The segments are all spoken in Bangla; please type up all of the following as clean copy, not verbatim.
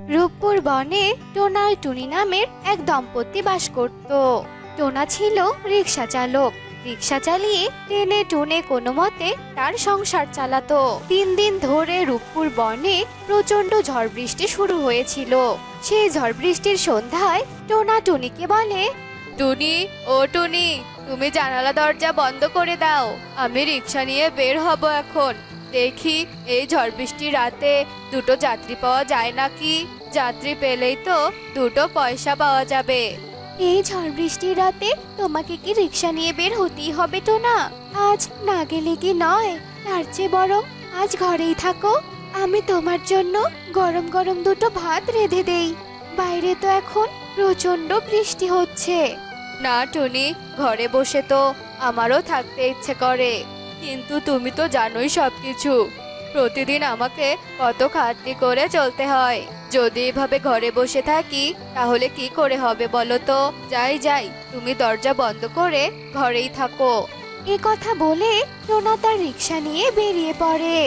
রূপপুর বনে টোনা আর টুনি নামের এক দম্পতি বাস করত। টোনা ছিল রিক্সা চালক। রিক্সা চালিয়ে টেনে টুনে কোনো মতে তার সংসার চালাতো। 3 দিন ধরে রূপপুর বনে প্রচন্ড ঝড় বৃষ্টি শুরু হয়েছিল। সেই ঝড় বৃষ্টির সন্ধ্যায় টোনা টুনিকে বলে, টুনি, ও টুনি, তুমি জানালা দরজা বন্ধ করে দাও, আমি রিক্সা নিয়ে বের হব এখন। দেখি এই ঝড় বৃষ্টির রাতে দুটো যাত্রী পাওয়া যায় নাকি। যাত্রী পেলেই তো দুটো পয়সা পাওয়া যাবে। এই ঝড় বৃষ্টির রাতে তোমাকে কি রিক্সা নিয়ে বের হতেই হবে টোনা? আজ না গেলে কি নয়, তার চেয়ে বরং আজ ঘরেই থাকো। আমি তোমার জন্য গরম গরম দুটো ভাত রেঁধে দেই। বাইরে তো এখন প্রচন্ড বৃষ্টি হচ্ছে। না টুনি, ঘরে বসে তো আমারও থাকতে ইচ্ছে করে, কিন্তু তুমি তো জানোই সবকিছু। প্রতিদিন আমাকে কত খাটনি করে চলতে হয়। যদি এভাবে ঘরে বসে থাকি তাহলে কি করে হবে বলো তো? যাই যাই, তুমি দরজা বন্ধ করে ঘরেই থাকো। এ কথা বলে টোনা তার রিক্সা নিয়ে বেরিয়ে পড়ে।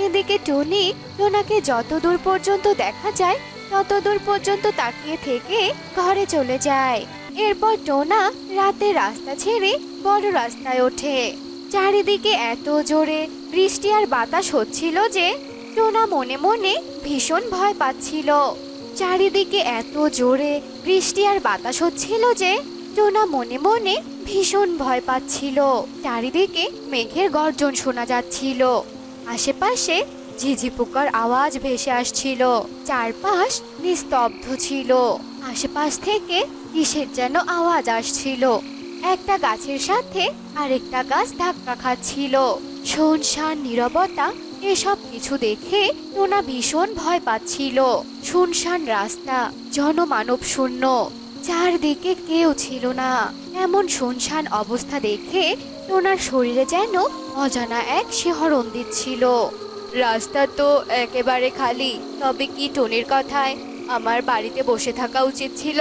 এদিকে টুনি টোনাকে যত দূর পর্যন্ত দেখা যায় তত দূর পর্যন্ত তাকিয়ে থেকে ঘরে চলে যায়। এরপর টোনা রাতে রাস্তা ছেড়ে বড় রাস্তায় ওঠে। চারিদিকে এত জোরে বৃষ্টি আর বাতাস হচ্ছিল যে টোনা মনে মনে ভীষণ ভয় পাচ্ছিল। চারিদিকে এত জোরে বৃষ্টি আর বাতাস হচ্ছিল যে টোনা মনে মনে ভীষণ ভয় পাচ্ছিল। চারিদিকে মেঘের গর্জন শোনা যাচ্ছিল। আশেপাশে ঝিঝি পোকার আওয়াজ ভেসে আসছিল। চারপাশ নিস্তব্ধ ছিল। আশেপাশ থেকে কিসের যেন আওয়াজ আসছিল। একটা গাছের সাথে আরেকটা গাছ ধাক্কা খাচ্ছিল। শুনশান নীরবতা, এসব কিছু দেখে টোনা ভীষণ ভয় পাচ্ছিল। শুনশান রাস্তা, জনমানব শূন্য, চারদিকে কেউ ছিল না। এমন শুনশান অবস্থা দেখে টোনার শরীরে যেন অজানা এক শিহরণ দিচ্ছিল। রাস্তা তো একেবারে খালি, তবে কি টুনির কথায় আমার বাড়িতে বসে থাকা উচিত ছিল?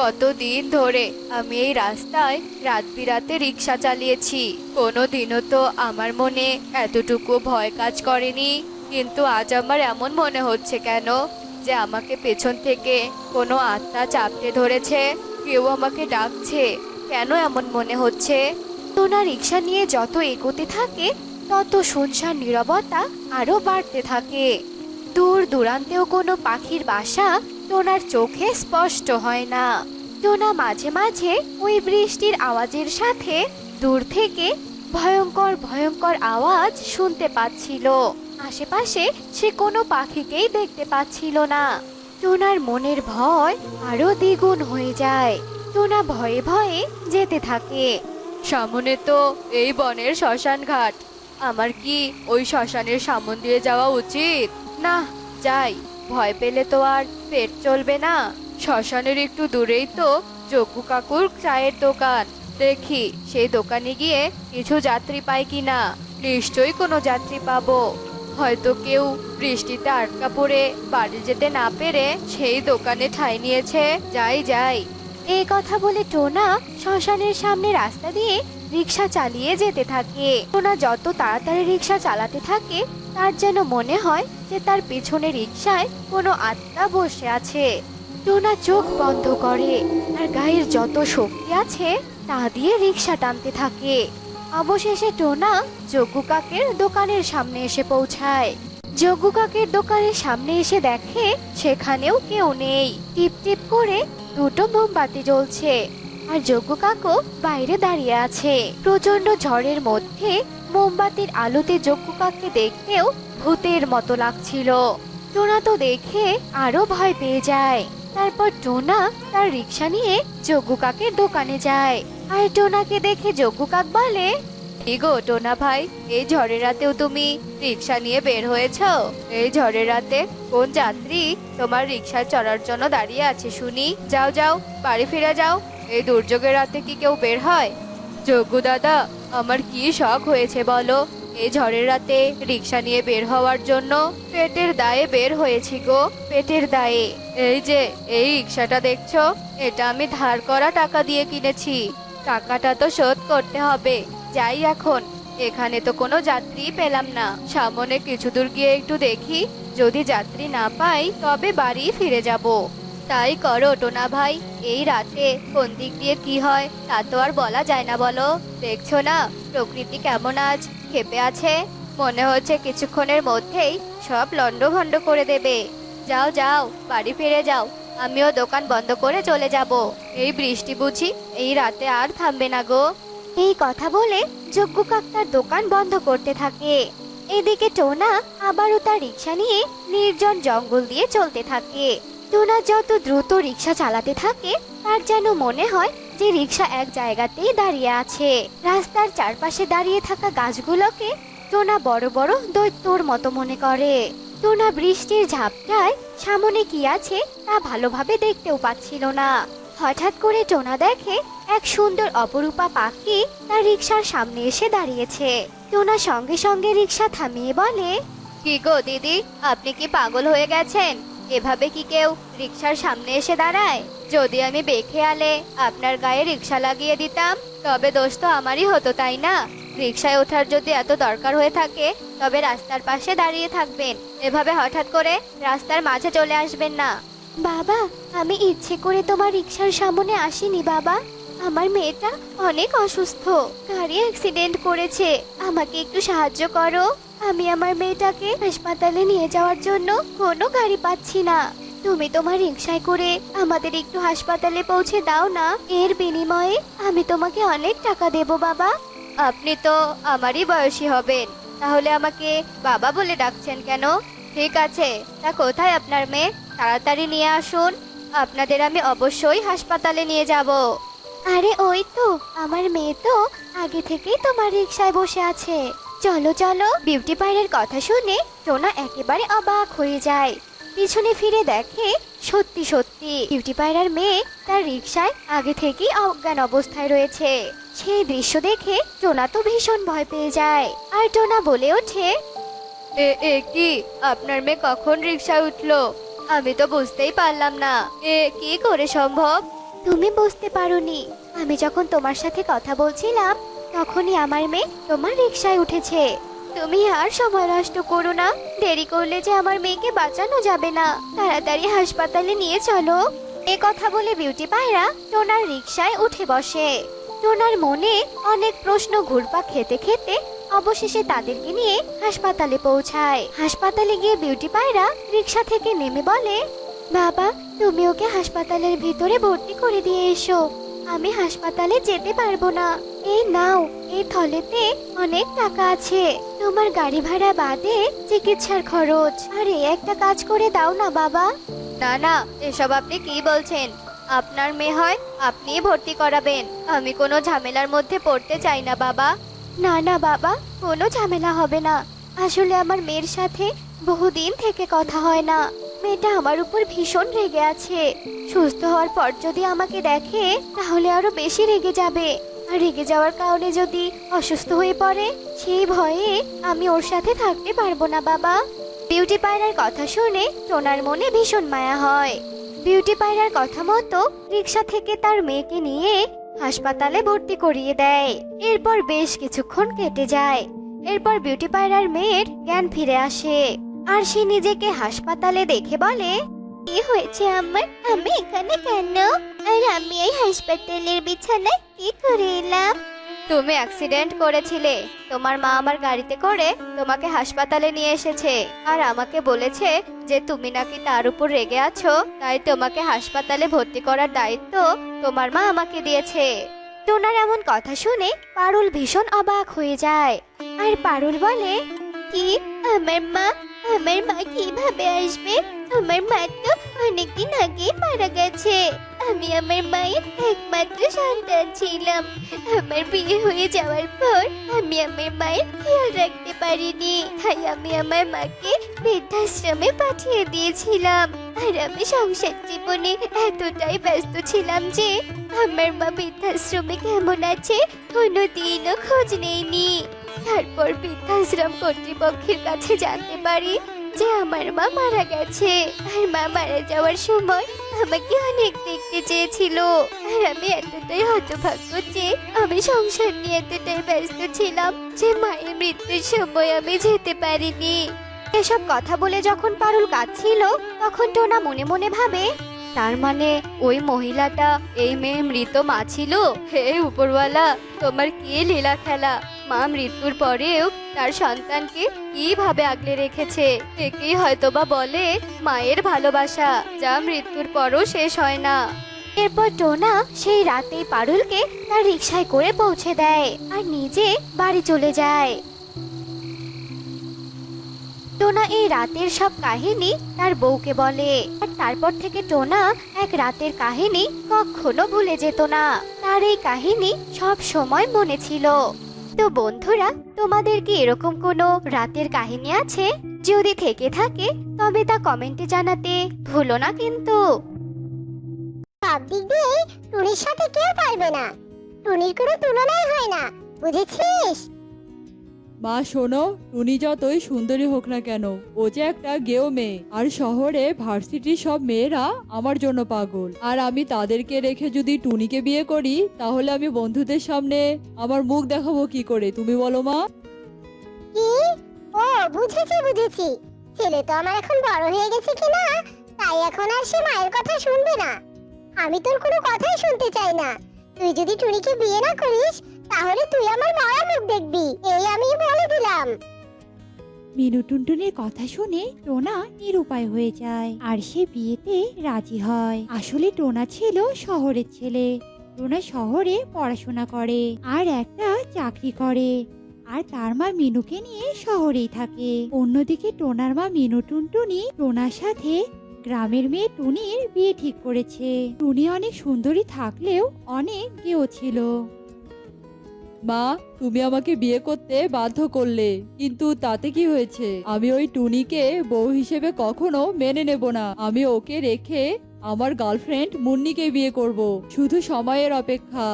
কতদিন ধরে আমি এই রাস্তায় রাত বিরাতে রিক্সা চালিয়েছি, কোনোদিনও তো আমার মনে এতটুকু ভয় কাজ করেনি। কিন্তু আজ আমার এমন মনে হচ্ছে কেন যে আমাকে পেছন থেকে কোনো আত্মা চাপটে ধরেছে, কেউ আমাকে ডাকছে। কেন এমন মনে হচ্ছে? টোনা রিক্সা নিয়ে যত এগোতে থাকে তত শুনশান নীরবতা আরো বাড়তে থাকে। দূর দূরান্তেও কোনো পাখির বাসা টোনার চোখে স্পষ্ট হয় না। টোনা মাঝে মাঝে ওই বৃষ্টির আওয়াজের সাথে দূর থেকে ভয়ঙ্কর ভয়ঙ্কর আওয়াজ শুনতে পাচ্ছিল। আশেপাশে সে কোনো পাখিকেই দেখতে পাচ্ছিল না। টোনার মনের ভয় আরো দ্বিগুণ হয়ে যায়। টোনা ভয়ে ভয়ে যেতে থাকে। সামনে তো এই বনের শ্মশান ঘাট, আমার কি ওই শ্মশানের সামন দিয়ে যাওয়া উচিত? না, যাই, ভয় পেলে তো আর পেট চলবে না। শ্মশানের একটু দূরেই তো যজ্ঞ কাকুর চায়ের দোকান, দেখি সেই দোকানে গিয়ে কিছু যাত্রী পাই কিনা। নিশ্চয়ই কোনো যাত্রী পাবো। হয়তো কেউ বৃষ্টিতে আটকা পড়ে বাড়ি যেতে না পেরে সেই দোকানে ঠাঁই নিয়েছে। যাই যাই। এই কথা বলে টোনা শ্মশানের সামনে রাস্তা দিয়ে রিক্সা চালিয়ে যেতে থাকে। টোনা যত তাড়াতাড়ি রিক্সা চালাতে থাকে তার যেন মনে হয় যে তার পেছনে রিক্সায় কোনো আত্মা বসে আছে। টোনা চোখ বন্ধ করে আর গায়ের যত শক্তি আছে তা দিয়ে রিক্সা টানতে থাকে। অবশেষে টোনা যজ্ঞ কাকের দোকানের সামনে এসে পৌঁছায়। যজ্ঞ কাকের দোকানের সামনে এসে দেখে সেখানেও কেউ নেই। টিপ টিপ করে দুটো মোমবাতি জ্বলছে আর যজ্ঞ কাকু বাইরে দাঁড়িয়ে আছে। প্রচন্ড ঝড়ের মধ্যে মোমবাতির আলোতে যজ্ঞ কাককে দেখতেও ভূতের মতো লাগছিল। টোনা তো দেখে আরো ভয় পেয়ে যায়। তারপর টোনা তার রিক্সা নিয়ে যজ্ঞ কাকের দোকানে যায়। আর টোনাকে দেখে যজ্ঞ কাক বলে, কি গো টোনা ভাই, এই ঝড়ের রাতেও তুমি রিক্সা নিয়ে বের হয়েছো? এই ঝড়ের রাতে কোন যাত্রী তোমার রিক্সায় চড়ার জন্য দাঁড়িয়ে আছে শুনি? যাও যাও, বাড়ি ফিরে যাও। এই দুর্যোগের রাতে কি কেউ বের হয়? যজ্ঞ দাদা, আমার কি শখ হয়েছে বলো, এই ঝড়ের রাতে রিক্সা নিয়ে বের হওয়ার জন্য। পেটের দায়ে বের হয়েছি গো, পেটের দায়ে। এই যে এই রিক্সাটা দেখছো, এটা আমি ধার করা টাকা দিয়ে কিনেছি। টাকাটা তো শোধ করতে হবে। যাই এখন, এখানে তো কোনো যাত্রী পেলাম না। সামনে কিছু দূর গিয়ে একটু দেখি, যদি যাত্রী না পাই তবে বাড়ি ফিরে যাব। তাই করো টোনা ভাই, এই রাতে কোন দিক দিয়ে কি হয় তা তো আর বলা যায় না বলো। দেখছো না প্রকৃতি কেমন আজ ক্ষেপে আছে, মনে হচ্ছে কিছুক্ষণের মধ্যেই সব লন্ডভন্ড করে দেবে। যাও যাও বাড়ি ফিরে যাও, আমিও দোকান বন্ধ করে চলে যাব। এই বৃষ্টি বুঝি এই রাতে আর থামবে না গো। এই কথা বলে যজ্ঞ কাক তার দোকান বন্ধ করতে থাকে। এদিকে টোনা আবারও তার রিক্সা নিয়ে নির্জন জঙ্গল দিয়ে চলতে থাকে। টোনা যত দ্রুত রিক্সা চালাতে থাকে তার যেন মনে হয় যে রিক্সা এক জায়গাতেই দাঁড়িয়ে আছে। রাস্তার চারপাশে দাঁড়িয়ে থাকা গাছগুলোকে টোনা বড় বড় দৈত্যর মতো মনে করে। টোনা বৃষ্টির ঝাপটায় সামনে কি আছে তা ভালোভাবে দেখতেও পাচ্ছিল না। হঠাৎ করে টোনা দেখে এক সুন্দর অপরূপা পাখি তার রিক্সার সামনে এসে দাঁড়িয়েছে। টোনা সঙ্গে সঙ্গে রিক্সা থামিয়ে বলে, কি গো দিদি, আপনি কি পাগল হয়ে গেছেন? এভাবে কি কেউ রিক্সার সামনে এসে দাঁড়ায়? যদি আমি বেখেয়ালে আপনার গায়ে রিক্সা লাগিয়ে দিতাম তবে দোষ তো আমারই হতো, তাই না? রিক্সায় ওঠার যদি এত দরকার হয়ে থাকে তবে রাস্তার পাশে দাঁড়িয়ে থাকবেন, এভাবে হঠাৎ করে রাস্তার মাঝে চলে আসবেন না। বাবা, আমি ইচ্ছে করে তোমার রিক্সার সামনে আসিনি বাবা। আমার মেয়েটা অনেক অসুস্থ, গাড়ি অ্যাক্সিডেন্ট করেছে, আমাকে একটু সাহায্য করো। আমি আমার মেয়েটাকে হাসপাতালে নিয়ে যাওয়ার জন্য কোনো গাড়ি পাচ্ছি না। তুমি তোমার রিক্সায় করে আমাদের একটু হাসপাতালে পৌঁছে দাও না, এর বিনিময়ে আমি তোমাকে অনেক টাকা দেব বাবা। আপনি তো আমারই বয়সী হবেন, তাহলে আমাকে বাবা বলে ডাকছেন কেন? ঠিক আছে, তা কোথায় আপনার মেয়ে? তাড়াতাড়ি নিয়ে আসুন, আপনাদের আমি অবশ্যই হাসপাতালে নিয়ে যাব। আরে ওই তো আমার মেয়ে তো আগে থেকেই তোমার রিক্সায় বসে আছে। চলো চলো। বিউটি পার্লারের কথা শুনে টোনা একেবারে অবাক হয়ে যায়। পিছনে ফিরে দেখে সত্যি সত্যি বিউটি পার্লার মেয়ে তার রিক্সায় আগে থেকেই অজ্ঞান অবস্থায় রয়েছে। সেই দৃশ্য দেখে টোনা তো ভীষণ ভয় পেয়ে যায়। আর টোনা বলে ওঠে, এ কি, আপনার মেয়ে কখন রিক্সায় উঠলো? আমি তো বুঝতেই পারলাম না, এ কি করে সম্ভব? তুমি বুঝতে পারোনি, আমি যখন তোমার সাথে কথা বলছিলাম তখনই আমার মেয়ে তোমার রিক্সায় উঠেছে। তুমি আর সময় নষ্ট করো না, দেরি করলে যে আমার মেয়েকে বাঁচানো যাবে না, তাড়াতাড়ি হাসপাতালে নিয়ে চলো। এ কথা বলে বিউটি পায়রা টোনার রিক্সায় উঠে বসে। টোনার মনে অনেক প্রশ্ন ঘুরপাক খেতে খেতে অবশেষে তাদেরকে নিয়ে হাসপাতালে পৌঁছায়। হাসপাতালে গিয়ে বিউটি পায়রা রিক্সা থেকে নেমে বলে, বাবা তুমি ওকে হাসপাতালের ভিতরে ভর্তি করে দিয়ে এসো, আমি হাসপাতালে যেতে পারবো না। এই নাও, এই থলেতে অনেক টাকা আছে, তোমার গাড়ি ভাড়া বাদে চিকিৎসার খরচ। আরে একটা কাজ করে দাও না বাবা। না না, এসব আপনি কি বলছেন? আপনার মেয়ে হয় আপনিই ভর্তি করাবেন, আমি কোনো ঝামেলার মধ্যে পড়তে চাই না বাবা। না না বাবা, কোনো ঝামেলা হবে না। আসলে আমার মেয়ের সাথে বহুদিন থেকে কথা হয় না, মেয়েটা আমার উপর ভীষণ রেগে আছে। সুস্থ হওয়ার পর যদি আমাকে দেখে তাহলে আরো বেশি রেগে যাবে, আর রেগে যাওয়ার কারণে যদি অসুস্থ হয়ে পড়ে সেই ভয়ে আমি ওর সাথে থাকতে পারবো না বাবা। বিউটি পায়রার কথা শুনে টোনার মনে ভীষণ মায়া হয়। বিউটি পায়রার কথা মতো রিক্সা থেকে তার মেয়েকে নিয়ে হাসপাতালে ভর্তি করিয়ে দেয়। এরপর বেশ কিছুক্ষণ কেটে যায়। এরপর বিউটি পায়রার মেয়ের জ্ঞান ফিরে আসে, আর সে নিজেকে হাসপাতালে দেখে বলে, কি হয়েছে আমার, আমি এখানে কেন? আর আমি এই হাসপাতালের বিছানায় কি করে এলাম? তুমি অ্যাক্সিডেন্ট করেছিলে, তোমার মা আমার গাড়িতে করে তোমাকে হাসপাতালে নিয়ে এসেছে, আর আমাকে বলেছে যে তুমি নাকি তার উপর রেগে আছো, তাই তোমাকে হাসপাতালে ভর্তি করার দায়িত্ব তোমার মা আমাকে দিয়েছে। টোনার এমন কথা শুনে পারুল ভীষণ অবাক হয়ে যায়। আর পারুল বলে, কি, আমার মা কিভাবে আসবে? আমার মা তো অনেকদিন আগেই মারা গেছে। আমি আমার মায়ের একমাত্র সন্তান ছিলাম। আমার বিয়ে হয়ে যাওয়ার পর আমি আমার মায়ের খেয়াল রাখতে পারিনি, তাই আমি আমার মাকে বৃদ্ধাশ্রমে পাঠিয়ে দিয়েছিলাম। আর আমি সংসার জীবনে এতটাই ব্যস্ত ছিলাম যে আমার মা বৃদ্ধাশ্রমে কেমন আছে কোনোদিনও খোঁজ নেইনি। তারপর বৃদ্ধাশ্রম কর্তৃপক্ষের কাছে জানতে পারি যে আমার মা মারা গেছে। আর মা মারা যাওয়ার সময় আমাকে অনেক দেখতে চেয়েছিল। আর আমি এতটাই হতভাগ্য যে আমি সংসার নিয়ে এতটাই ব্যস্ত ছিলাম যে মায়ের মৃত্যুর সময় আমি যেতে পারিনি। এসব কথা বলে যখন পারুল কাঁদছিল তখন টোনা মনে মনে ভাবে, তার মানে ওই মহিলাটা এই মেয়ে মৃত মা ছিল। হে উপরওয়ালা, তোমার কি লীলা খেলা! মা মৃত্যুর পরেও তার সন্তানকে কিভাবে আগলে রেখেছে। একেই হয়তোবা বলে মায়ের ভালোবাসা, যা মৃত্যুর পরও শেষ হয় না। এরপর টোনা সেই রাতেই পারুলকে তার রিকশায় করে পৌঁছে দেয় আর নিজে বাড়ি চলে যায়। টোনা এই রাতের সব কাহিনী তার বউকে বলে, আর তারপর থেকে টোনা এক রাতের কাহিনী কখনো ভুলে যেত না। তার এই কাহিনী সব সময় মনে ছিল। তো বন্ধুরা, তোমাদের কি এরকম কোনো রাতের কাহিনী আছে? যদি থেকে থাকে তবে তা কমেন্টে জানাতে ভুলো না কিন্তু। সব দিক দিয়ে টুনির সাথে কেউ পারবে না। টুনির কোনো তুলনাই হয় না, বুঝেছিস? মা শোনো, টুনি যতই সুন্দরী হোক না কেন, ও যে একটা গেও মেয়ে। আর শহরে ভার্সিটির সব মেয়েরা আমার জন্য পাগল। আর আমি তাদেরকে রেখে যদি টুনিকে বিয়ে করি, তাহলে আমি বন্ধুদের সামনে আমার মুখ দেখাবো কি করে, তুমি বলো মা? কি? ও বুঝেছি বুঝেছি, ছেলে তো আমার এখন বড় হয়ে গেছে কিনা, তাই এখন আর সে মায়ের কথা শুনবে না। আমি তোর কোনো কথাই শুনতে চাই না। তুই যদি টুনিকে বিয়ে না করিস তাহলে তুই আমার মরা মুখ দেখবি, এই আমি বলে দিলাম। মিনু টুনটুনির কথা শুনে টোনা নিরুপায় হয়ে যায় আর সে বিয়েতে রাজি হয়। আসলে টোনা ছিল শহরের ছেলে। টোনা শহরে পড়াশোনা করে আর একটা চাকরি করে, আর তার মা মিনুকে নিয়ে শহরেই থাকে। অন্যদিকে টোনার মা মিনু টুনটুনি টোনার সাথে গ্রামের মেয়ে টুনির বিয়ে ঠিক করেছে। টুনি অনেক সুন্দরী থাকলেও অনেক গেও ছিল। মা, তুমি আমাকে বিয়ে করতে বাধ্য করলে, কিন্তু তাতে কি হয়েছে? আমি ওই টুনিকে বউ হিসেবে কখনো মেনে নেব না। আমি ওকে রেখে আমার গার্লফ্রেন্ড মুন্নিকে বিয়ে করব। শুধু সময়ের অপেক্ষা।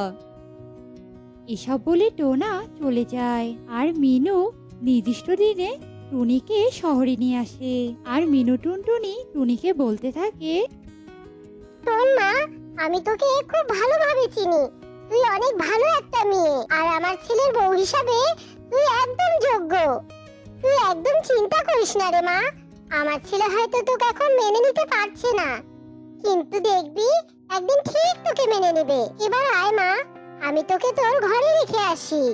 এসব বলে টোনা চলে যায় আর মিনু নির্দিষ্ট দিনে টুনিকে শহরে নিয়ে আসে। আর মিনু টুনটুনি টুনিকে বলতে থাকে, শোন মা, আমি তোকে খুব ভালোভাবে চিনি। তুই অনেক ভালো একটা মেয়ে, আর আমার ছেলের বউ হিসাবে তুই একদম যোগ্য। তুই একদম চিন্তা করিস না রে মা। আমার ছেলে হয়তো তোকে এখন মেনে নিতে পারছে না, কিন্তু দেখবি একদিন ঠিক তোকে মেনে নেবে। এবার আয় মা, আমি তোকে তোর ঘরে রেখে আসি।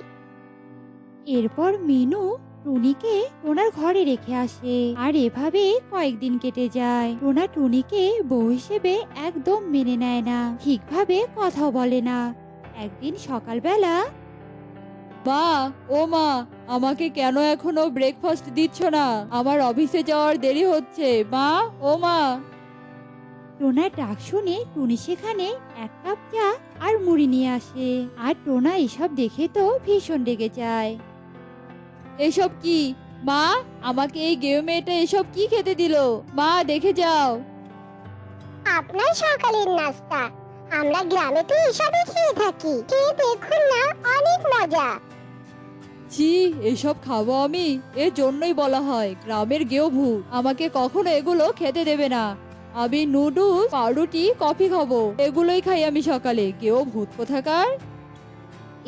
এরপর মিনু টুনিকে টোনার ঘরে রেখে আসে। আর এভাবে কয়েকদিন কেটে যায়। টোনা টুনিকে বউ হিসেবে একদম মেনে নেয় না, ঠিকভাবে কথাও বলে না। একদিন সকালবেলা মা, ও মা, আমাকে কেন এখনো ব্রেকফাস্ট দিচ্ছ না? আমার অফিসে যাওয়ার দেরি হচ্ছে। মা, ও মা। টোনার ডাক শুনে টুনি সেখানে এক কাপ চা আর মুড়ি নিয়ে আসে। আর টোনা এসব দেখে তো ভীষণ রেগে যায়। এসব কি মা? আমাকে এই গেও মেয়েটা এসব কি খেতে দিল? মা, দেখে যাও। আপনার সকালের নাস্তা, আমরা গ্রামে তো এসবই খেয়ে থাকি। খেয়ে দেখুন না, অনেক মজা। ছি, এসব খাবো আমি? এর জন্যই বলা হয় গ্রামের গেও ভূত। আমাকে কখনো এগুলো খেতে দেবে না। আমি নুডলস, পাউরুটি, কফি খাবো। এগুলোই খাই আমি সকালে। গেও ভূত কোথাকার।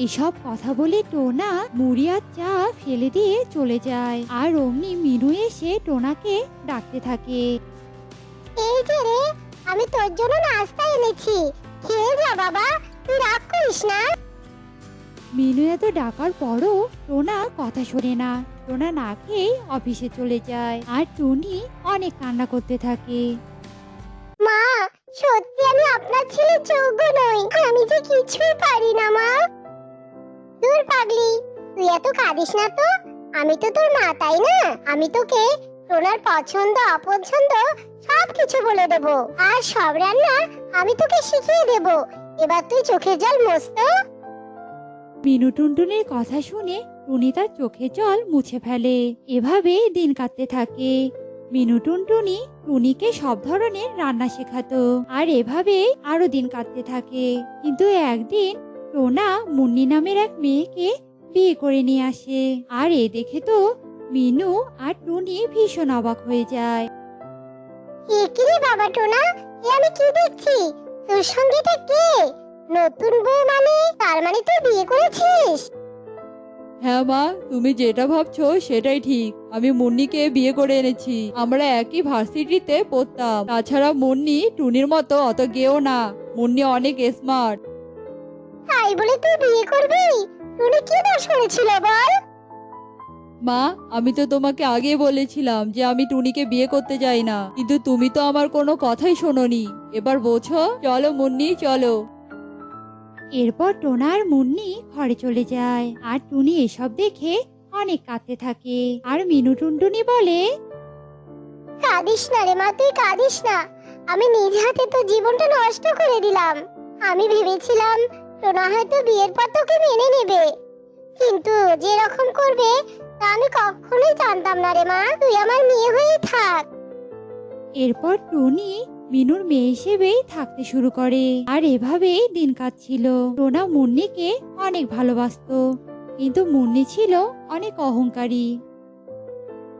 এসব কথা বলে টোনা মুড়ি আর চা ফেলে দিয়ে চলে যায়। আর অমনি মিনু এসে টোনাকে ডাকতে থাকে। এই যে রে, আমি তোর জন্য নাস্তা এনেছি, খেয়ে যা বাবা, তুই রাগ করিস না। মিনু এত ডাকার পরও টোনা কথা শোনে না। টোনা না খেয়ে অফিসে চলে যায় আর টুনি অনেক কান্না করতে থাকে। মা, সত্যি আমি আপনার ছেলের যোগ্য নই। আমি যে কিছুই পারি না মা। দূর পাগলি, তুই এত কাঁদিস না তো। আমি তো তোর মা, তাই না? আমি তোকে টোনার পছন্দ অপছন্দ সবকিছু বলে দেব, আর সব রান্না আমি তোকে শিখিয়ে দেব। এবার তুই চোখের জল মোছ তো। মিনু টুনটুনির কথা শুনে টুনি তার চোখের জল মুছে ফেলে। এভাবে দিন কাটতে থাকে। মিনু টুনটুনি টুনিকে সব ধরনের রান্না শেখাতো। আর এভাবে আরো দিন কাটতে থাকে। কিন্তু একদিন টোনা মুন্নি নামের এক মেয়েকে বিয়ে করে নিয়ে আসে। আর এ দেখে তো মিনু আর টুনি ভীষণ অবাক হয়ে যায়। এ কি রে বাবা টোনা, এ আমি কি দেখছি? তোর সঙ্গে এটা কে? নতুন বউ মানে? তার মানে তুই বিয়ে করেছিস? হ্যাঁ মা, তুমি যেটা ভাবছো সেটাই ঠিক। আমি মুন্নিকে বিয়ে করে এনেছি। আমরা একই ভার্সিটিতে পড়তাম। তাছাড়া মুন্নি টুনির মতো অত গেও না। মুন্নি অনেক স্মার্ট। তাই বলে তুই বিয়ে করবি? টুনি কি দোষ করেছিল বল? মা, আমি তো তোমাকে আগেই বলেছিলাম যে আমি টুনিকে বিয়ে করতে চাই না, কিন্তু তুমি তো আমার কোনো কথাই শোনোনি। এবার বোঝো, চলো মুন্নি চলো। এরপর টোনা আর মুন্নি ঘরে চলে যায়, আর টুনি এসব দেখে অনেক কাঁদতে থাকে। আর মিনু টুনটুনি বলে, কাঁদিস না রে মা, তুই কাঁদিস না। আমি নিজ হাতে তো জীবনটা নষ্ট করে দিলাম। আমি ভেবেছিলাম টোনা হয়তো বিয়ের পর তোকে মেনে নেবে, কিন্তু যে রকম করবে তা আমি কখনোই জানতাম না রে মা। তুই আমার মেয়ে হয়েই থাক। এরপর টুনি মিনুর মেয়ে হিসেবেই থাকতে শুরু করে। আর এভাবেই দিন কাটছিল। টোনা মুন্নিকে অনেক ভালোবাসতো, কিন্তু মুন্নি ছিল অনেক অহংকারী।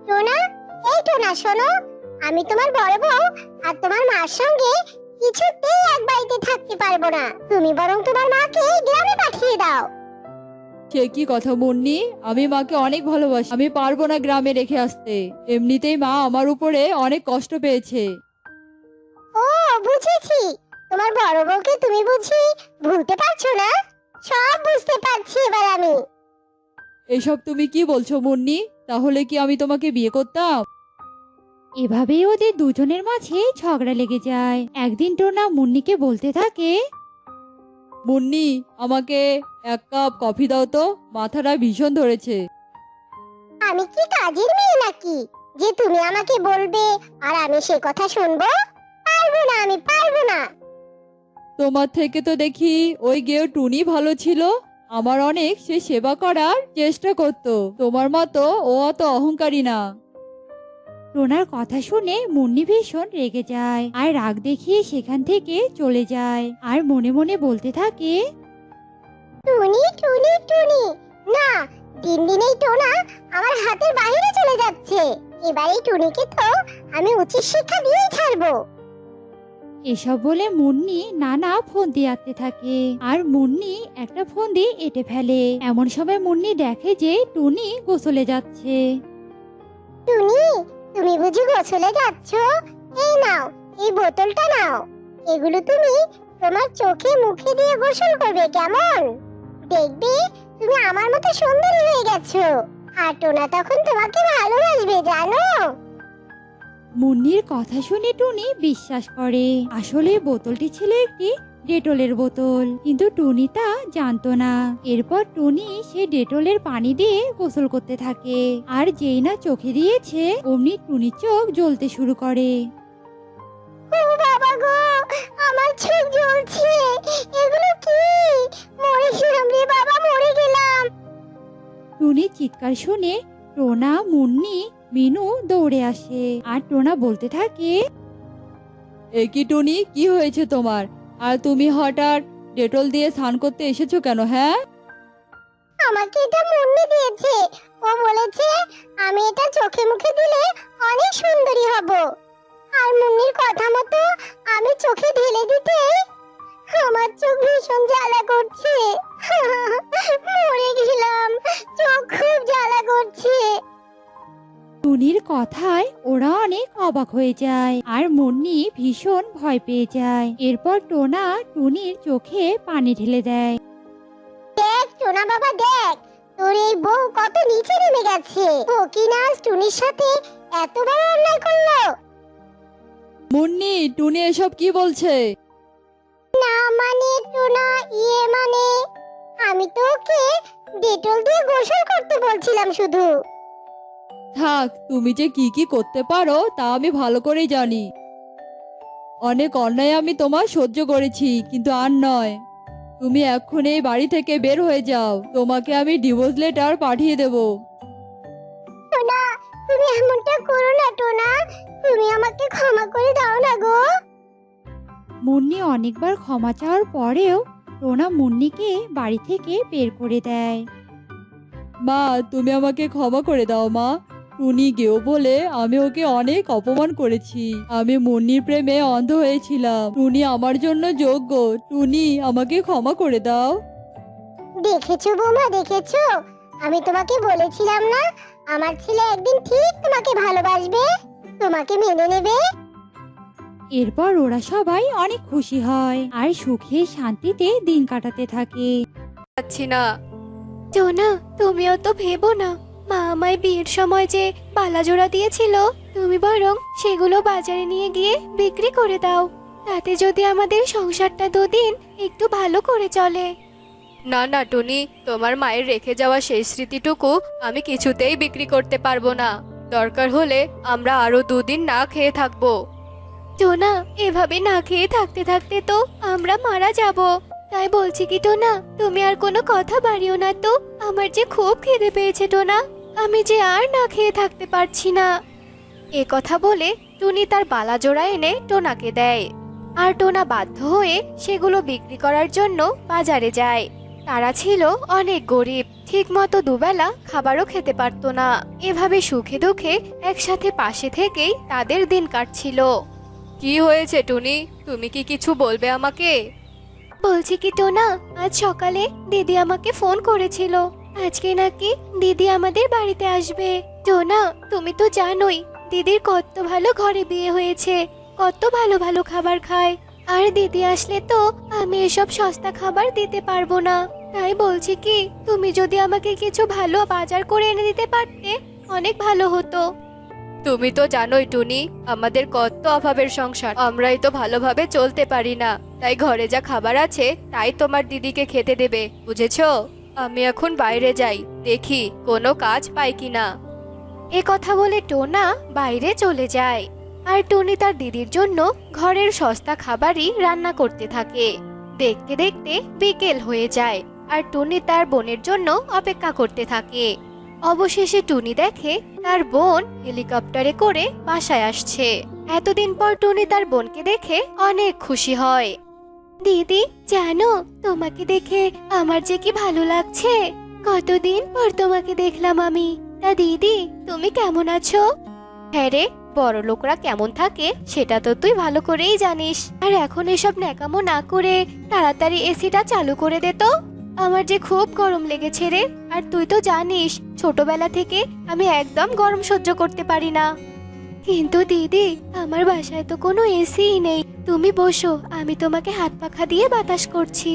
টোনা, এই টোনা শোনো, আমি তোমার বড় বউ আর তোমার মার সঙ্গে কিছুতেই এক বাড়িতে থাকতে পারবো না। তুমি বরং তোমার মাকে গ্রামে পাঠিয়ে দাও। সে কি কথা মুন্নি? আমি মাকে অনেক ভালোবাসি। আমি পারবো না গ্রামে রেখে আসতে। এমনিতেই মা আমার উপরে অনেক কষ্ট পেয়েছে। ও, বুঝেছি। তোমার বড় বউকে তুমি বুঝি ভুলতে পারছো না? সব বুঝতে পারছি এবার আমি। এসব তুমি কি বলছো মুন্নি? তাহলে কি আমি তোমাকে বিয়ে করতাম? এভাবেই ওদের দুজনের মাঝে ঝগড়া লেগে যায়। একদিন টোনা মুন্নিকে বলতে থাকে, মুন্নি, আমাকে এক কাপ কফি দাও তো, মাথাটা ভীষণ ধরেছে। আমি কি কাজের মেয়ে নাকি যে তুমি আমাকে বলবে আর আমি সে কথা শুনবো? পারবো না, আমি পারবো না। তোমার থেকে তো দেখি ওই গেও টুনি ভালো ছিল। আমার অনেক সে সেবা করার চেষ্টা করতো। তোমার মতো ও অত অহংকারী না। টোনার কথা শুনে মুন্নি ভীষণ রেগে যায়, আর রাগ দেখিয়ে সেখান থেকে চলে যায়। আর মনে মনে বলতে থাকে, টুনি টুনি টুনি, না, দিন দিন এই টোনা আমার হাতের বাইরে চলে যাচ্ছে। এবার এই টুনিকে তো আমি উচিত শিক্ষা দিয়েই ছাড়বো। এসব বলে মুন্নি নানা ফন্দি আঁকতে থাকে। আর মুন্নি একটা ফন্দি এঁটে ফেলে। এমন সময় মুন্নি দেখে যে টুনি গোসলে যাচ্ছে। টুনি, তুমি বুঝি গোসলে যাচ্ছ? এই নাও, এই বোতলটা নাও। এগুলো তুমি তোমার চোখে মুখে দিয়ে গোসল করবে, কেমন? দেখবে তুমি আমার মতো সুন্দরী হয়ে গেছো। আর টোনা তখন তোমাকে ভালোবাসবে, জানো? মুন্নির কথা শুনে টুনি বিশ্বাস করে। আসলে বোতলটি ছিল একটি ডেটলের বোতল, কিন্তু টুনি তা জানতো না। এরপর টুনি সে ডেটলের পানি দিয়ে গোসল করতে থাকে। আর যেই না চোখে দিয়েছে, অমনি টুনির চোখ জ্বলতে শুরু করে। ও বাবা গো, আমার চোখ জ্বলছে। এগুলো কি? মরে গেলাম রে বাবা, মরে গেলাম। টুনির চিৎকার শুনে টোনা, মুন্নি, মিনু দৌড়ে আসে। আর টোনা বলতে থাকে, এ কি টুনি, কি হয়েছে তোমার? আর তুমি হঠাৎ ডেটল দিয়ে স্নান করতে এসেছো কেন? হ্যাঁ, আমাকে এটা মুন্নি দিয়েছে। ও বলেছে আমি এটা চোখে মুখে দিলে অনেক সুন্দরী হব। আর মুন্নির কথা মতো আমি চোখে ঢেলে দিতেই আমার চোখ ভীষণ জ্বালা করছে। মরে গেলাম, চোখ খুব জ্বালা করছে। টুনির কথায় ওরা অনেক অবাক হয়ে যায়। আর মুন্নি ভীষণ ভয় পেয়ে যায়। এরপর টোনা টুনির চোখে পানি ঢেলে দেয়। দেখ টোনা বাবা, দেখ তোর এই বউ কত নিচে নেমে গেছে। ও কি না আজ টুনির সাথে এত বড় অন্যায় করলো? মুন্নি, টুনি এসব কি বলছে? না মানে টোনা, ইয়ে মানে আমি তো ওকে ডেটল দিয়ে গোসল করতে বলছিলাম শুধু। থাক, তুমি যে কি কি করতে পারো তা আমি ভালো করেই জানি। অনেক অন্যায় আমি তোমার সহ্য করেছি, কিন্তু আর নয়। তুমি এক্ষুনি এই বাড়ি থেকে বের হয়ে যাও। তোমাকে আমি ডিভোর্স লেটার পাঠিয়ে দেব। টোনা, তুমি এমনটা করো না টোনা, তুমি আমাকে ক্ষমা করে দাও না গো। মুন্নি অনেকবার ক্ষমা চাওয়ার পরেও টোনা মুন্নিকে বাড়ি থেকে বের করে দেয়। মা, তুমি আমাকে ক্ষমা করে দাও মা। টুনি গেও বলে আমি ওকে অনেক অপমান করেছি। আমি মুন্নির প্রেমে অন্ধ হয়েছিলাম। টুনি আমার জন্য যোগ্য। টুনি, আমাকে ক্ষমা করে দাও। দেখেছো বৌমা, দেখেছো? আমি তোমাকে বলেছিলাম না, আমার ছেলে একদিন ঠিক তোমাকে ভালোবাসবে, তোমাকে মেনে নেবে। এরপর ওরা সবাই অনেক খুশি হয় আর সুখে শান্তিতে দিন কাটাতে থাকে। পাচ্ছি না। টোনা, তুমিও তো ভেবো না, মা আমায় বিয়ের সময় যে বালাজোড়া দিয়েছিল, তুমি বরং সেগুলো বাজারে নিয়ে গিয়ে বিক্রি করে দাও। তাতে যদি আমাদের সংসারটা দুদিন একটু ভালো করে চলে। না না টুনি, তোমার মায়ের রেখে যাওয়া সেই স্মৃতিটুকু আমি কিছুতেই বিক্রি করতে পারবো না। দরকার হলে আমরা আরো দুদিন না খেয়ে থাকবো। টোনা, এভাবে না খেয়ে থাকতে থাকতে তো আমরা মারা যাব। তাই বলছি কি টোনা, তুমি আর কোনো কথা বাড়িও না তো। আমার যে খুব খিদে পেয়েছে টোনা, আমি যে আর না খেয়ে থাকতে পারছি না। এ কথা বলে টুনি তার বালাজোড়া এনে টোনাকে দেয়। আর টোনা বাধ্য হয়ে সেগুলো বিক্রি করার জন্য বাজারে যায়। তারা ছিল অনেক গরিব, ঠিকমতো দুবেলা খাবারও খেতে পারতো না। এভাবে সুখে দুঃখে একসাথে পাশে থেকেই তাদের দিন কাটছিল। কি হয়েছে টুনি, তুমি কি কিছু বলবে আমাকে? বলছি কি টোনা, আজ সকালে দিদি আমাকে ফোন করেছিল। আজকে নাকি দিদি আমাদের বাড়িতে আসবে। টোনা, তুমি তো জানোই দিদির কত ভালো ঘরে বিয়ে হয়েছে, কত ভালো ভালো খাবার খায়। আর দিদি আসলে তো আমি এসব সস্তা খাবার দিতে পারবো না। তাই বলছি কি, তুমি যদি আমাকে কিছু ভালো বাজার করে এনে দিতে পারতে অনেক ভালো হতো। তুমি তো জানোই টুনি, আমাদের কত অভাবের সংসার, আমরাই তো ভালোভাবে চলতে পারি না। তাই ঘরে যা খাবার আছে তাই তোমার দিদিকে খেতে দেবে, বুঝেছো? আমি এখন বাইরে যাই, দেখি কোনো কাজ পাই কিনা। এ কথা বলে টোনা বাইরে চলে যায়। আর টুনি তার দিদির জন্য ঘরের সস্তা খাবারই রান্না করতে থাকে। দেখতে দেখতে বিকেল হয়ে যায় আর টুনি তার বোনের জন্য অপেক্ষা করতে থাকে। অবশেষে টুনি দেখে তার বোন হেলিকপ্টারে করে বাসায় আসছে। এতদিন পর টুনি তার বোনকে দেখে অনেক খুশি হয়। দিদি, জানো তোমাকে দেখে আমার যে কি ভালো লাগছে। কতদিন পর তোমাকে দেখলাম আমি। তা দিদি, তুমি কেমন আছো? হ্যাঁ রে, বড় লোকরা কেমন থাকে সেটা তো তুই ভালো করেই জানিস। আর এখন এসব ন্যাকামো না করে তাড়াতাড়ি এসিটা চালু করে দে তো। আমার যে খুব গরম লেগেছে রে। আর তুই তো জানিস ছোটবেলা থেকে আমি একদম গরম সহ্য করতে পারি না। কিন্তু দিদি, আমার বাসায় তো কোনো এসিই নেই। তুমি বসো, আমি তোমাকে হাত পাখা দিয়ে বাতাস করছি।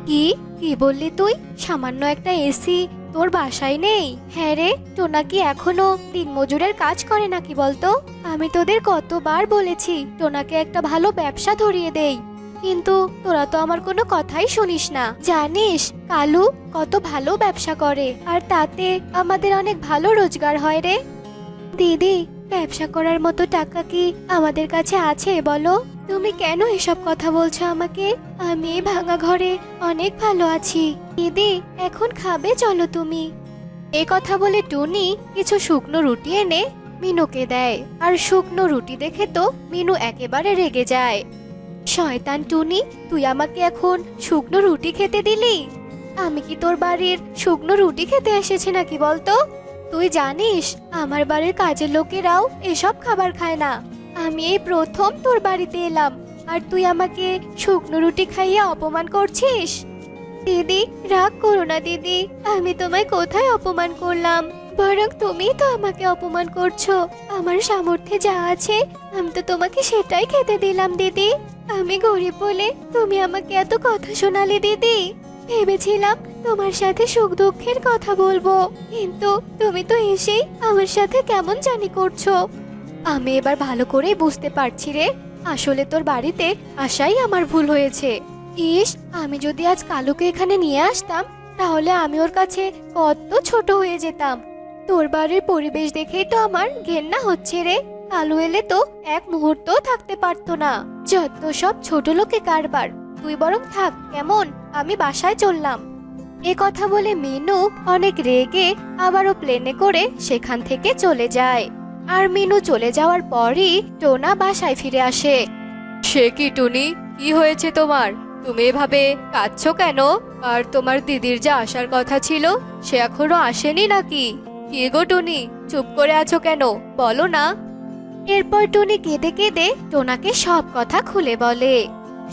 কি কি বললি তুই? সামান্য একটা এসি তোর বাসায় নেই? হ্যাঁ রে, টোনা কি এখনো দিনমজুরের কাজ করে নাকি বলতো? আমি তোদের কতবার বলেছি টোনাকে একটা ভালো ব্যবসা ধরিয়ে দেই, কিন্তু তোরা তো আমার কোনো কথাই শুনিস না। জানিস কালু কত ভালো ব্যবসা করে, আর তাতে আমাদের অনেক ভালো রোজগার হয় রে। দিদি, ব্যবসা করার মতো টাকা কি আমাদের কাছে আছে বলো? তুমি কেন এসব কথা বলছো আমাকে? আমি এই ভাঙা ঘরে অনেক ভালো আছি। দিদি, এখন খাবে চলো তুমি। এ কথা বলে টুনি কিছু শুকনো রুটি এনে মিনুকে দেয়। আর শুকনো রুটি দেখে তো মিনু একেবারে রেগে যায়। শয়তান টুনি, তুই আমাকে এখন শুকনো রুটি খেতে দিলি? আমি কি তোর বাড়ির শুকনো রুটি খেতে এসেছি নাকি বলতো? তুই জানিস আমার বাড়ির কাজের লোকেরাও এসব খাবার খায় না। আমি এই প্রথম তোর বাড়িতে এলাম, আর তুই আমাকে শুকনো রুটি খাইয়ে অপমান করছিস। দিদি, রাগ করো না দিদি, আমি তোমায় কোথায় অপমান করলাম? বরং তুমি তো আমাকে অপমান করছো। আমার সামর্থ্যে যা আছে আমি তো তোমাকে সেটাই খেতে দিলাম দিদি। আমি গরিব বলে তুমি আমাকে এত কথা শোনালে দিদি। ভেবেছিলাম তোমার সাথে সুখ দুঃখের কথা বলবো, কিন্তু তুমি তো এসেই আমার সাথে কেমন জানি করছো। আমি এবার ভালো করে বুঝতে পারছি রে, আসলে তোর বাড়িতে আসাই আমার ভুল হয়েছে। ইস, আমি যদি আজ কালুকে এখানে নিয়ে আসতাম তাহলে আমি ওর কাছে কত ছোট হয়ে যেতাম। তোর বাড়ির পরিবেশ দেখেই তো আমার ঘেন্না হচ্ছে রে। কালু এলে তো এক মুহূর্তও থাকতে পারতো না। যত সব ছোট লোকে কারবার। তুই বরং থাক কেমন, আমি বাসায় চললাম। এ কথা বলে মিনু অনেক রেগে আবারও প্লেনে করে সেখান থেকে চলে যায়। আর মিনু চলে যাওয়ার পরই টোনা বাসায় ফিরে আসে। সে কি টুনি, কি হয়েছে তোমার? তুমি এভাবে কাঁদছো কেন? আর তোমার দিদির যে আসার কথা ছিল সে এখনো আসেনি নাকি? কি গো টুনি, চুপ করে আছো কেন, বলো না। এরপর টুনি কেঁদে কেঁদে টোনাকে সব কথা খুলে বলে।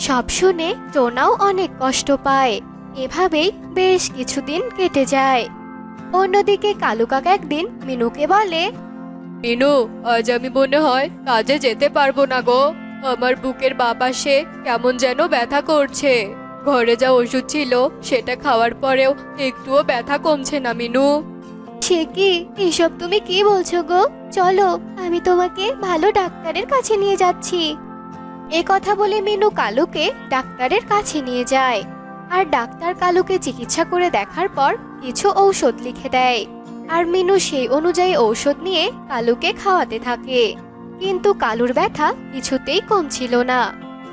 সব শুনে টোনাও অনেক কষ্ট পায়। এভাবেই বেশ কিছুদিন কেটে যায়। অন্যদিকে কালু কাকা একদিন মিনুকে বলে, মিনু, আজ আমি মনে হয় কাজে যেতে পারবো না গো। আমার বুকের বাঁ পাশে কেমন যেন ব্যথা করছে। ঘরে যা ওষুধ ছিল সেটা খাওয়ার পরেও একটুও ব্যথা কমছে না মিনু। সে কি, এসব তুমি কি বলছো গো? চলো, আমি তোমাকে ভালো ডাক্তারের কাছে নিয়ে যাচ্ছি। এ কথা বলে মিনু কালুকে ডাক্তারের কাছে নিয়ে যায়। আর ডাক্তার কালুকে চিকিৎসা করে দেখার পর কিছু ঔষধ লিখে দেয়। আর মিনু সেই অনুযায়ী ঔষধ নিয়ে কালুকে খাওয়াতে থাকে। কিন্তু কালুর ব্যথা কিছুতেই কমছিল না।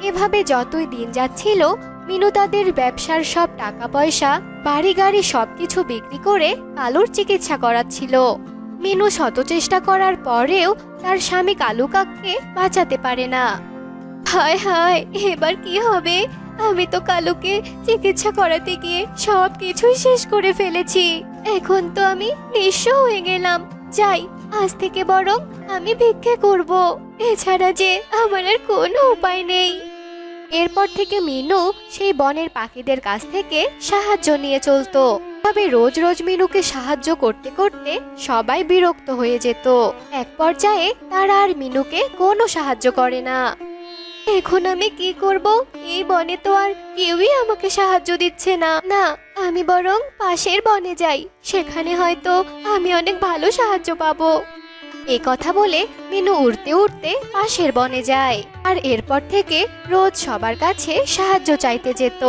এভাবে যতই দিন যাচ্ছিল, মিনু তাদের ব্যবসার সব টাকা পয়সা, বাড়ি গাড়ি সবকিছু বিক্রি করে কালুর চিকিৎসা করাচ্ছিল। মিনু শত চেষ্টা করার পরেও তার স্বামী কালু কাককে বাঁচাতে পারে না। হায় হায়, এবার কি হবে? আমি তো কালুকে চিকিৎসা করাতে গিয়ে সব কিছুই শেষ করে ফেলেছি। এখন তো আমি নিঃস্ব হয়ে গেলাম। যাই, আজ থেকে বরং আমি ভিক্ষে করব। এছাড়া যে আমার আর কোনো উপায় নেই। এরপর থেকে মিনু সেই বনের পাখিদের কাছ থেকে সাহায্য নিয়ে চলতো। তবে রোজ রোজ মিনুকে সাহায্য করতে করতে সবাই বিরক্ত হয়ে যেত। এক পর্যায়ে তারা আর মিনুকে কোনো সাহায্য করে না। এখন আমি কি করব? এই বনে তো আর কেউই আমাকে সাহায্য দিচ্ছে না। না, আমি বরং পাশের বনে যাই, সেখানে হয়তো আমি অনেক ভালো সাহায্য পাবো। এ কথা বলে মিনু উড়তে উড়তে পাশের বনে যায়। আর এরপর থেকে রোজ সবার কাছে সাহায্য চাইতে যেত।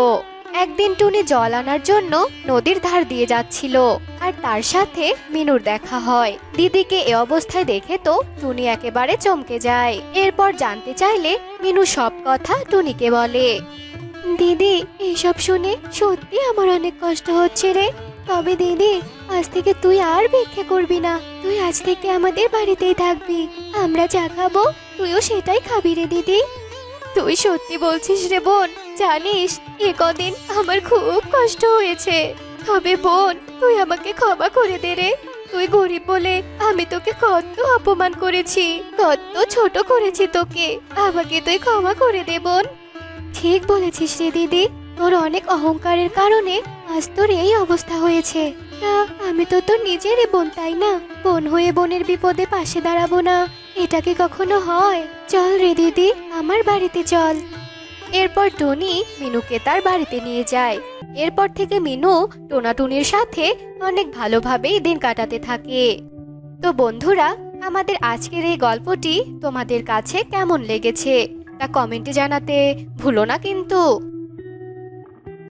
একদিন টুনি জল আনার জন্য নদীর ধার দিয়ে যাচ্ছিল। আর তার সাথে মিনুর দেখা হয়। দিদিকে এ অবস্থায় দেখে তো টুনি একেবারে চমকে যায়। এরপর জানতে চাইলে মিনু সব কথা টুনিকে বলে। দিদি, এইসব শুনে সত্যি আমার অনেক কষ্ট হচ্ছে রে। তবে দিদি, আজ থেকে তুই আর ভিক্ষা করবি না। তুই আজ থেকে আমাদের বাড়িতেই থাকবি। আমরা যা খাবো তুইও সেটাই খাবি রে দিদি। তুই সত্যি বলছিস রে বোন? জানিস, এ কদিন আমার খুব কষ্ট হয়েছে। তবে বোন, তুই আমাকে ক্ষমা করে দে রে। তুই গরিব বলে আমি তোকে কত অপমান করেছি, কত ছোট করেছি তোকে। আমাকে তুই ক্ষমা করে দে বোন। ঠিক বলেছিস রে দিদি, তোর অনেক অহংকারের কারণে আজ তোর এই অবস্থা হয়েছে। তা আমি তো তোর নিজেরই বোন, তাই না? বোন হয়ে বোনের বিপদে পাশে দাঁড়াবো না, এটা কি কখনো হয়? চল রে দিদি, আমার বাড়িতে চল। এরপর টুনি মিনুকে তার বাড়িতে নিয়ে যায়। এরপর থেকে মিনু টোনাটুনির সাথে অনেক ভালোভাবেই দিন কাটাতে থাকে। তো বন্ধুরা, আমাদের আজকের এই গল্পটি তোমাদের কাছে কেমন লেগেছে তা কমেন্টে জানাতে ভুলো না কিন্তু।